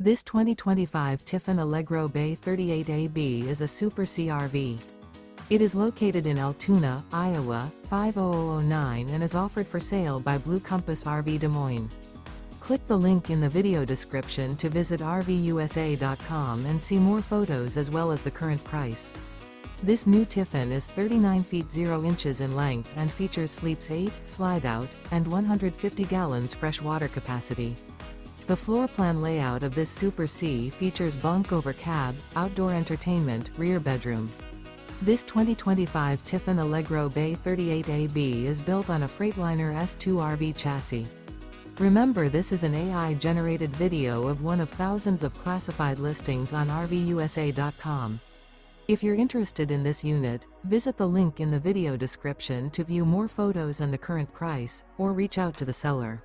This 2025 Tiffin Allegro Bay 38AB is a Super CRV. It is located in Altoona, Iowa, 50009 and is offered for sale by Blue Compass RV Des Moines. Click the link in the video description to visit RVUSA.com and see more photos as well as the current price. This new Tiffin is 39 feet 0 inches in length and features sleeps 8, slide-out, and 150 gallons fresh water capacity. The floor plan layout of this Super C features bunk over cab, outdoor entertainment, rear bedroom. This 2025 Tiffin Allegro Bay 38AB is built on a Freightliner S2RV chassis. Remember, this is an AI-generated video of one of thousands of classified listings on RVUSA.com. If you're interested in this unit, visit the link in the video description to view more photos and the current price, or reach out to the seller.